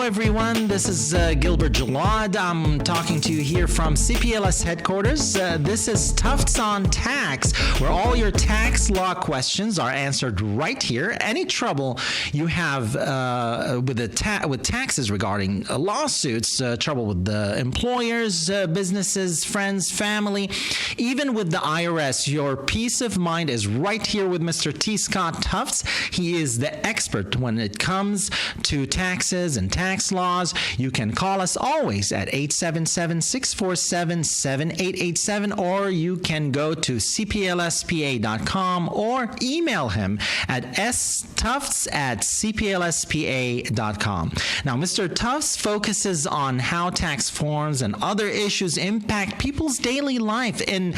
everyone. This is Gilbert Jalad. I'm talking to you here from CPLS headquarters. This is Tufts on Tax, where all your tax law questions are answered right here. Any trouble you have with taxes regarding lawsuits, trouble with the employers, businesses, friends, family, even with the IRS, your peace of mind is right here with Mr. T. Scott Tufts. He is the expert when it comes to taxes and tax laws. You can call us always at 877-647-7887, or you can go to cplspa.com or email him at stufts@cplspa.com. Now, Mr. Tufts focuses on how tax forms and other issues impact people's daily life in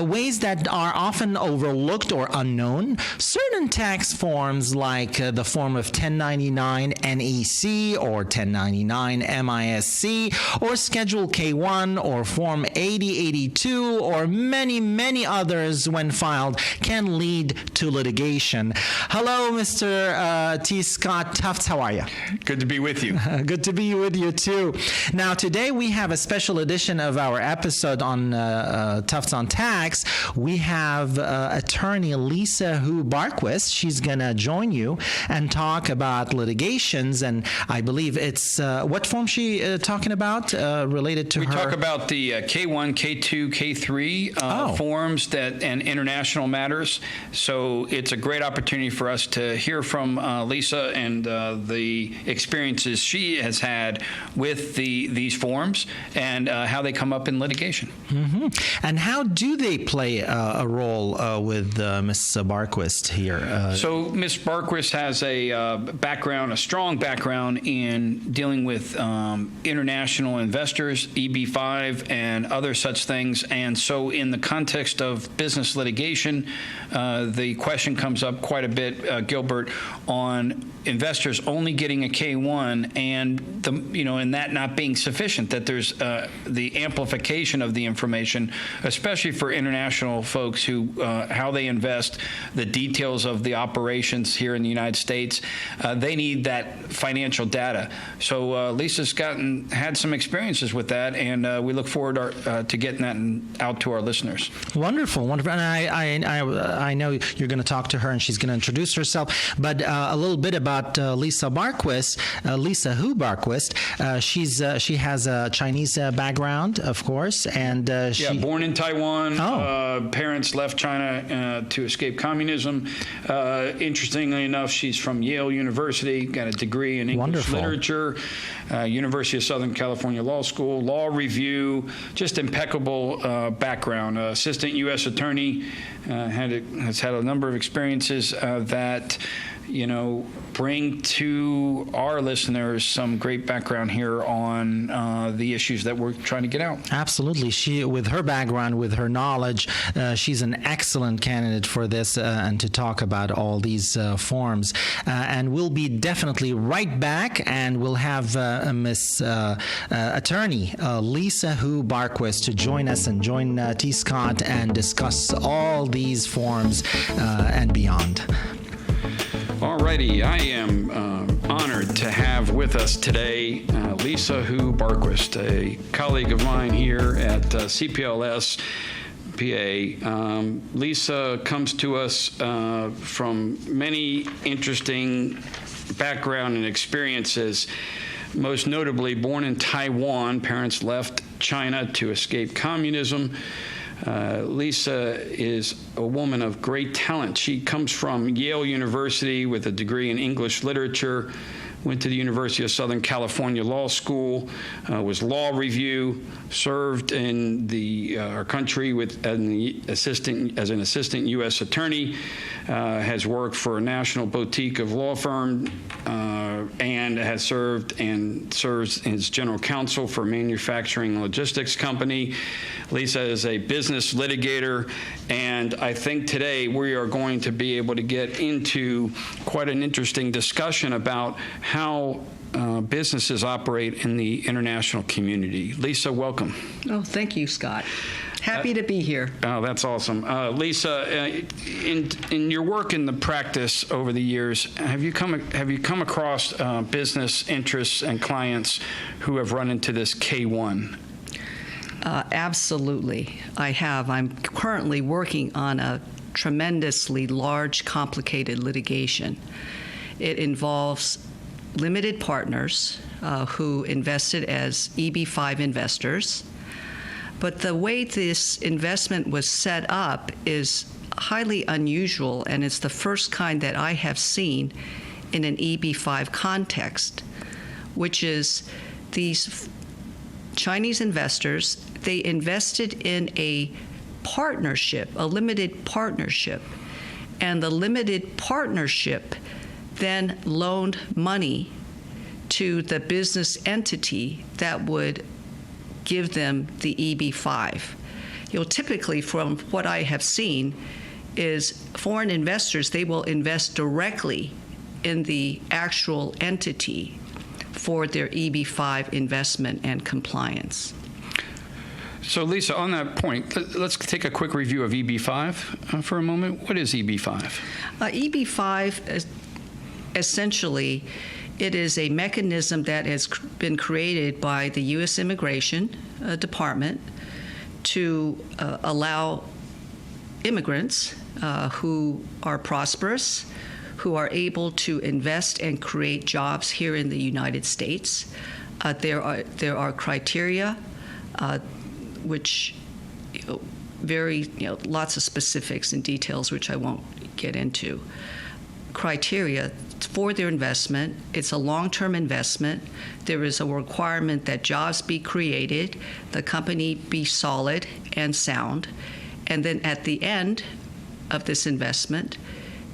ways that are often overlooked or unknown. Certain tax forms, like the form of 1099 NEC or 1099 MISC or Schedule K1 or Form 8082 or many others, when filed, can lead to litigation. Hello, Mr. T. Scott Tufts. How are you? Good to be with you. Good to be with you, too. Now, today we have a special edition of our episode on Tufts on Tax. We have Attorney Lisa Hu Barquist. She's going to join you and talk about litigations, and I believe it's what form she talking about related to her? We talk about the K1, K2, K3 forms and international matters. So it's a great opportunity for us to hear from Lisa and the experiences she has had with these forms and how they come up in litigation. Mm-hmm. And how do they play a role with Ms. Barquist here? So Ms. Barquist has a strong background in dealing with international investors, EB-5, and other such things. And so in the context of business litigation, the question comes up quite a bit, Gilbert, on investors only getting a K1 and and that not being sufficient, that there's the amplification of the information, especially for international folks who how they invest, the details of the operations here in the United States. They need that financial data. So Lisa's had some experiences with that, and we look forward to getting that out to our listeners. Wonderful. And I know you're going to talk to her, and she's going to introduce herself. But a little bit about Lisa Barquist, Lisa Hu Barquist. She has a Chinese background, of course, and born in Taiwan. Parents left China to escape communism. Interestingly enough, she's from Yale University, got a degree in English literature, University of Southern California Law School, law review, just impeccable background. Assistant U.S. Attorney, has had a number of experiences that bring to our listeners some great background here on the issues that we're trying to get out. Absolutely. She, with her background, with her knowledge, she's an excellent candidate for this and to talk about all these forms. And we'll be definitely right back, and we'll have Miss Attorney Lisa Hu Barquist to join us and join T. Scott and discuss all these forms and beyond. Alrighty, I am honored to have with us today Lisa Hu Barquist, a colleague of mine here at CPLS PA. Lisa comes to us from many interesting background and experiences. Most notably, born in Taiwan, parents left China to escape communism. Lisa is a woman of great talent. She comes from Yale University with a degree in English literature, went to the University of Southern California Law School, was law review, served in our country as an assistant U.S. attorney, has worked for a national boutique of law firm, and has served and serves as general counsel for a manufacturing and logistics company. Lisa is a business litigator, and I think today we are going to be able to get into quite an interesting discussion about how businesses operate in the international community. Lisa, welcome. Oh, thank you, Scott. Happy to be here. Oh, that's awesome. Lisa, in your work in the practice over the years, have you come across business interests and clients who have run into this K-1? Absolutely, I have. I'm currently working on a tremendously large, complicated litigation. It involves limited partners who invested as EB-5 investors. But the way this investment was set up is highly unusual, and it's the first kind that I have seen in an EB-5 context, which is these Chinese investors, they invested in a partnership, a limited partnership, and the limited partnership then loaned money to the business entity that would give them the EB-5. Typically from what I have seen is foreign investors, they will invest directly in the actual entity for their EB-5 investment and compliance. So, Lisa, on that point, let's take a quick review of EB-5 for a moment. What is EB-5? EB-5, essentially, it is a mechanism that has been created by the U.S. Immigration Department to allow immigrants who are prosperous, who are able to invest and create jobs here in the United States. There are criteria which vary, lots of specifics and details which I won't get into. Criteria for their investment. It's a long-term investment. There is a requirement that jobs be created, the company be solid and sound, and then at the end of this investment,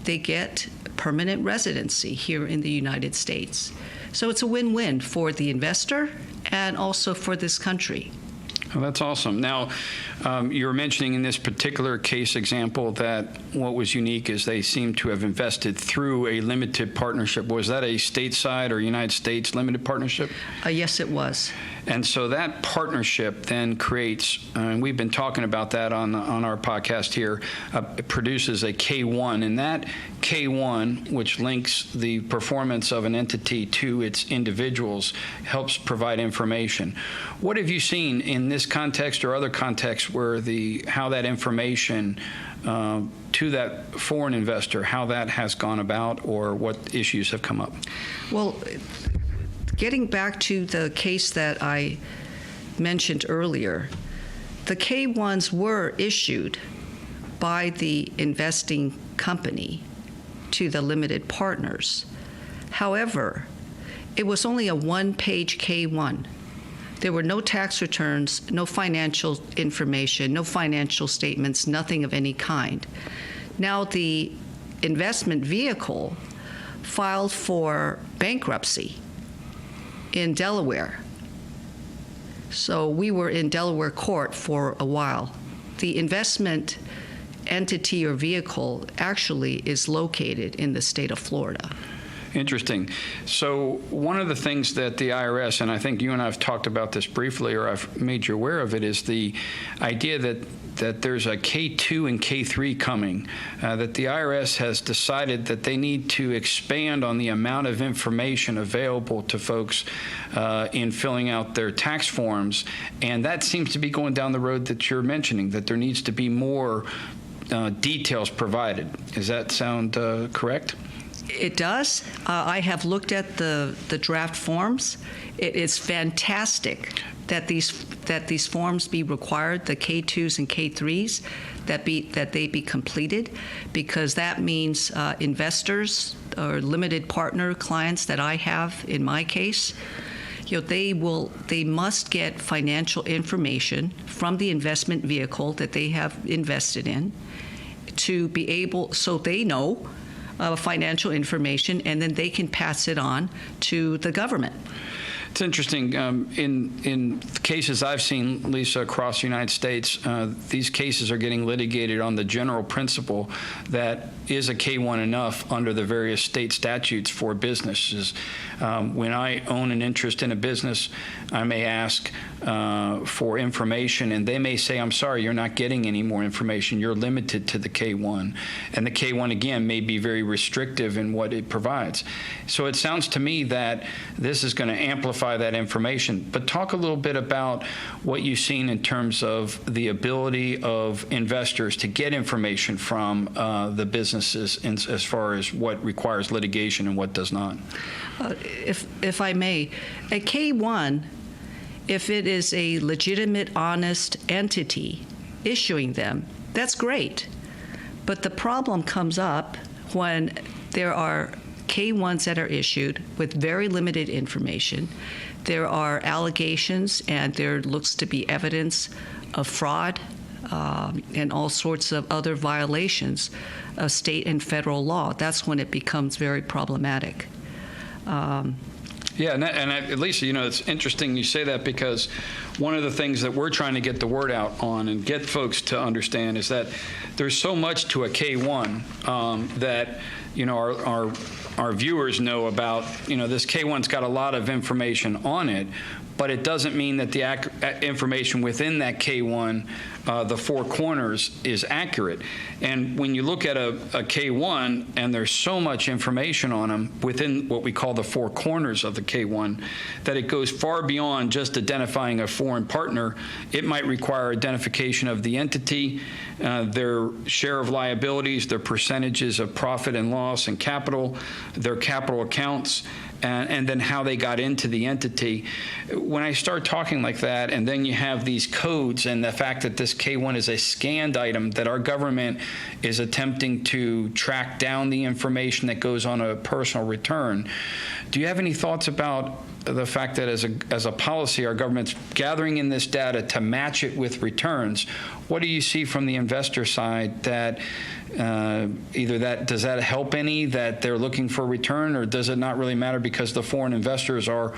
they get permanent residency here in the United States. So it's a win-win for the investor and also for this country. Oh, that's awesome. Now, you were mentioning in this particular case example that what was unique is they seem to have invested through a limited partnership. Was that a stateside or United States limited partnership? Yes, it was. And so that partnership then creates, and we've been talking about that on our podcast here, it produces a K-1. And that K-1, which links the performance of an entity to its individuals, helps provide information. What have you seen in this context or other contexts where how that information to that foreign investor, how that has gone about, or what issues have come up? Well, getting back to the case that I mentioned earlier, the K-1s were issued by the investing company to the limited partners. However, it was only a one-page K-1. There were no tax returns, no financial information, no financial statements, nothing of any kind. Now, the investment vehicle filed for bankruptcy in Delaware. So we were in Delaware court for a while. The investment entity or vehicle actually is located in the state of Florida. Interesting. So one of the things that the IRS, and I think you and I have talked about this briefly, or I've made you aware of it, is the idea that there's a K2 and K3 coming, that the IRS has decided that they need to expand on the amount of information available to folks in filling out their tax forms. And that seems to be going down the road that you're mentioning, that there needs to be more details provided. Does that sound correct? It does. I have looked at the draft forms. It is fantastic that these forms be required, the K2s and K3s, that they be completed, because that means investors or limited partner clients that I have in my case, they must get financial information from the investment vehicle that they have invested in to be able, so they know financial information, and then they can pass it on to the government. It's interesting. In cases I've seen, Lisa, across the United States, these cases are getting litigated on the general principle that is a K-1 enough under the various state statutes for businesses. When I own an interest in a business, I may ask for information, and they may say, I'm sorry, you're not getting any more information. You're limited to the K-1. And the K-1, again, may be very restrictive in what it provides. So it sounds to me that this is going to amplify that information. But talk a little bit about what you've seen in terms of the ability of investors to get information from the businesses as far as what requires litigation and what does not. If I may, a K-1, if it is a legitimate, honest entity issuing them, that's great. But the problem comes up when there are K-1s that are issued with very limited information. There are allegations, and there looks to be evidence of fraud and all sorts of other violations of state and federal law. That's when it becomes very problematic. Yeah, and Lisa, it's interesting you say that, because one of the things that we're trying to get the word out on and get folks to understand is that there's so much to a K-1 that our viewers know about. This K-1's got a lot of information on it, but it doesn't mean that the information within that K-1, the four corners, is accurate. And when you look at a K-1 and there's so much information on them within what we call the four corners of the K-1, that it goes far beyond just identifying a foreign partner. It might require identification of the entity, their share of liabilities, their percentages of profit and loss and capital, their capital accounts, and then how they got into the entity. When I start talking like that, and then you have these codes and the fact that this K-1 is a scanned item, that our government is attempting to track down the information that goes on a personal return, do you have any thoughts about the fact that as a policy, our government's gathering in this data to match it with returns? What do you see from the investor side that does that help any, that they're looking for a return, or does it not really matter because the foreign investors are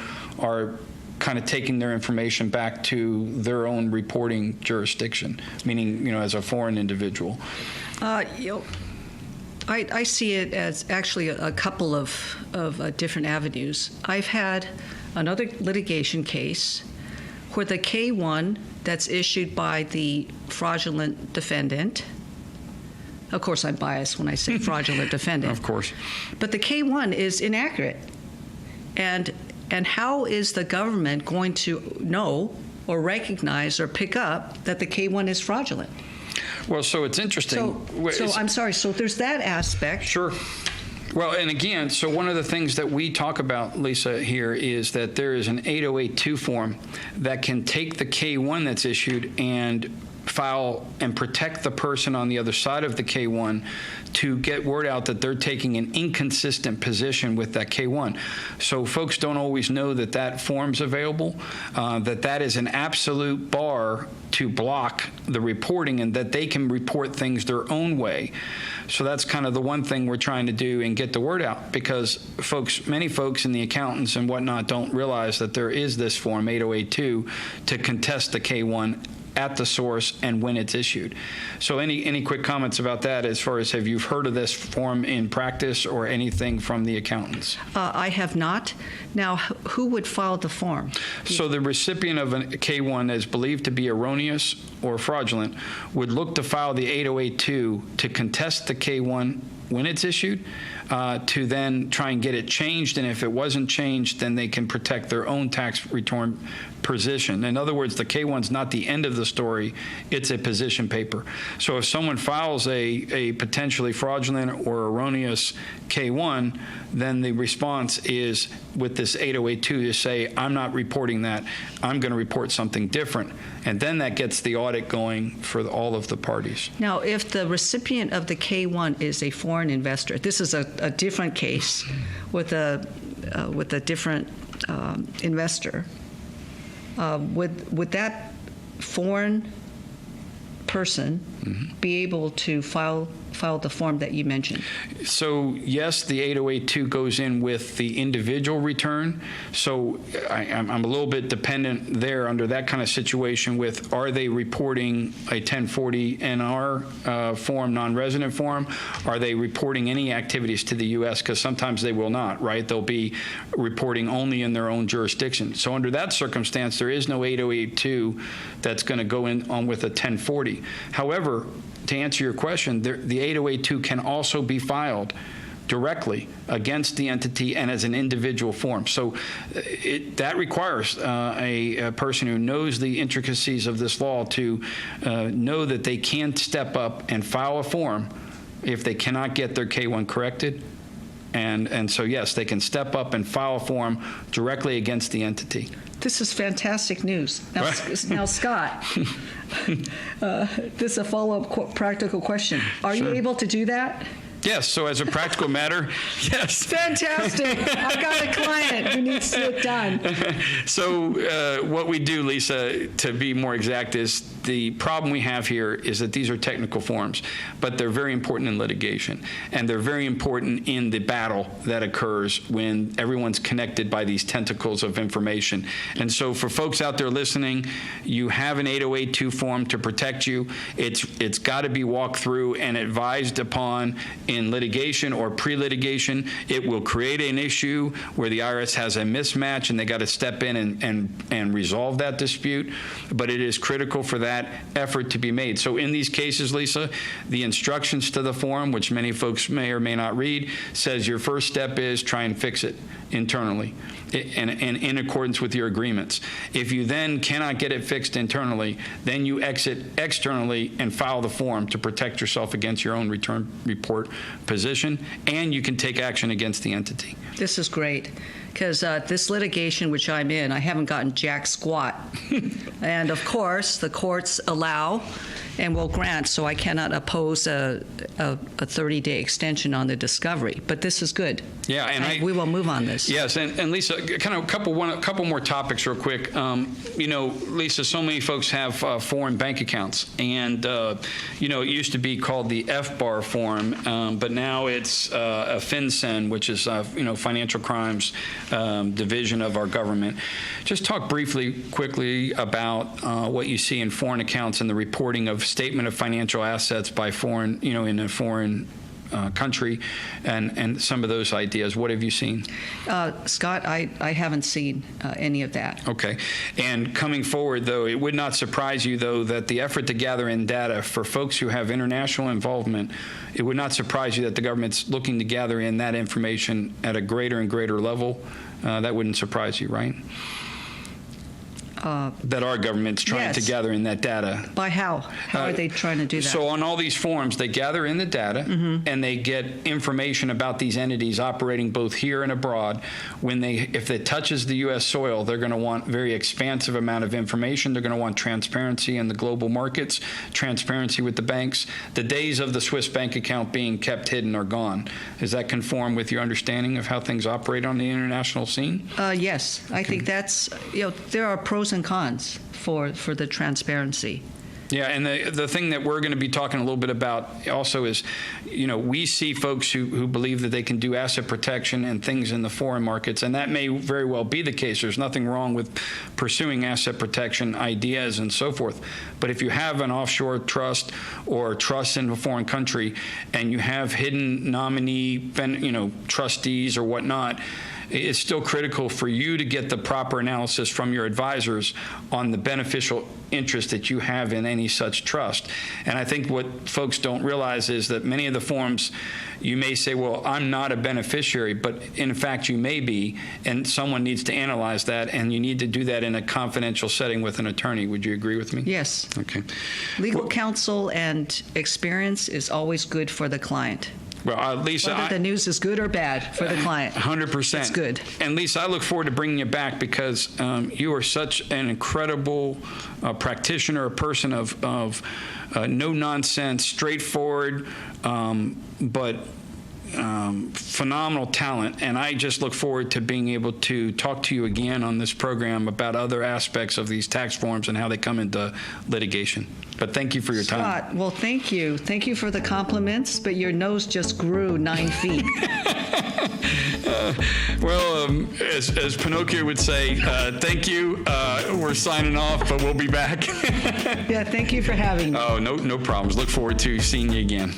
kind of taking their information back to their own reporting jurisdiction, meaning, as a foreign individual? I see it as actually a couple of different avenues. I've had another litigation case where the K-1 that's issued by the fraudulent defendant, of course I'm biased when I say fraudulent defendant. Of course. But the K-1 is inaccurate. And how is the government going to know or recognize or pick up that the K-1 is fraudulent? Well, so it's interesting. So I'm sorry. So there's that aspect. Sure. Well, and again, so one of the things that we talk about, Lisa, here is that there is an 808-2 form that can take the K-1 that's issued and file and protect the person on the other side of the K-1 to get word out that they're taking an inconsistent position with that K-1. So folks don't always know that that form's available, that is an absolute bar to block the reporting, and that they can report things their own way. So that's kind of the one thing we're trying to do and get the word out, because many folks and the accountants and whatnot don't realize that there is this form 808-2 to contest the K-1 at the source and when it's issued. So any quick comments about that, as far as have you heard of this form in practice or anything from the accountants? I have not. Now, who would file the form? So the recipient of a K-1 that is believed to be erroneous or fraudulent would look to file the 808-2 to contest the K-1 when it's issued, to then try and get it changed. And if it wasn't changed, then they can protect their own tax return position. In other words, the K-1's not the end of the story, it's a position paper. So if someone files a potentially fraudulent or erroneous K-1, then the response is with this 808-2 to say, I'm not reporting that, I'm going to report something different. And then that gets the audit going for all of the parties. Now, if the recipient of the K-1 is a foreign investor, this is a different case with a different investor, would that foreign person be able to file filed the form that you mentioned? So yes, the 808-2 goes in with the individual return. So I'm a little bit dependent there under that kind of situation with, are they reporting a 1040 NR form, non-resident form? Are they reporting any activities to the U.S.? Because sometimes they will not, right? They'll be reporting only in their own jurisdiction. So under that circumstance, there is no 808-2 that's going to go in on with a 1040. However, to answer your question, the 808-2 can also be filed directly against the entity and as an individual form. So that requires a person who knows the intricacies of this law to know that they can step up and file a form if they cannot get their K-1 corrected. And so, yes, they can step up and file a form directly against the entity. This is fantastic news. Now Scott, this is a follow-up practical question. Are you able to do that? Yes, so as a practical matter, yes. Fantastic. I got a client who needs it done. So what we do, Lisa, to be more exact, is the problem we have here is that these are technical forms, but they're very important in litigation, and they're very important in the battle that occurs when everyone's connected by these tentacles of information. And so for folks out there listening, you have an 808-2 form to protect you. It's got to be walked through and advised upon in litigation or pre-litigation. It will create an issue where the IRS has a mismatch and they got to step in and resolve that dispute. But it is critical for that effort to be made. So in these cases, Lisa, the instructions to the form, which many folks may or may not read, says your first step is try and fix it internally and in accordance with your agreements. If you then cannot get it fixed internally, then you exit externally and file the form to protect yourself against your own return report position, and you can take action against the entity. This is great, because this litigation which I'm in, I haven't gotten jack squat. And of course, the courts allow and will grant, so I cannot oppose a 30-day extension on the discovery. But this is good. Yeah, and we will move on this. Yes, and Lisa, kind of a couple more topics real quick. You know, Lisa, so many folks have foreign bank accounts, and you know, it used to be called the FBAR form, but now it's a FinCEN, which is you know, financial crimes division of our government. Just talk briefly, quickly about what you see in foreign accounts and the reporting of statement of financial assets by foreign, you know, in a foreign country, and some of those ideas. What have you seen? Scott, I haven't seen any of that. Okay. And coming forward, though, it would not surprise you, though, that the effort to gather in data for folks who have international involvement, it would not surprise you that the government's looking to gather in that information at a greater and greater level. That wouldn't surprise you, right? That our government's trying to gather in that data. By how? How are they trying to do that? So on all these forms, they gather in the data, and they get information about these entities operating both here and abroad. If it touches the U.S. soil, they're going to want very expansive amount of information. They're going to want transparency in the global markets, transparency with the banks. The days of the Swiss bank account being kept hidden are gone. Does that conform with your understanding of how things operate on the international scene? Yes, I think that's, you know, there are pros and cons for the transparency. Yeah, and the thing that we're going to be talking a little bit about also is, you know, we see folks who believe that they can do asset protection and things in the foreign markets, and that may very well be the case. There's nothing wrong with pursuing asset protection ideas and so forth. But if you have an offshore trust or trust in a foreign country, and you have hidden nominee, you know, trustees or whatnot, it's still critical for you to get the proper analysis from your advisors on the beneficial interest that you have in any such trust. And I think what folks don't realize is that many of the forms, you may say, well, I'm not a beneficiary, but in fact you may be, and someone needs to analyze that, and you need to do that in a confidential setting with an attorney. Would you agree with me? Yes. Okay. Legal counsel and experience is always good for the client. Well, Lisa, whether the news is good or bad for the client. 100%. It's good. And Lisa, I look forward to bringing you back because you are such an incredible practitioner, a person of no nonsense, straightforward, but phenomenal talent, and I just look forward to being able to talk to you again on this program about other aspects of these tax forms and how they come into litigation. But thank you for your time. Scott, well, thank you. Thank you for the compliments, but your nose just grew 9 feet. As Pinocchio would say, thank you. We're signing off, but we'll be back. Yeah, thank you for having me. Oh, no problems. Look forward to seeing you again.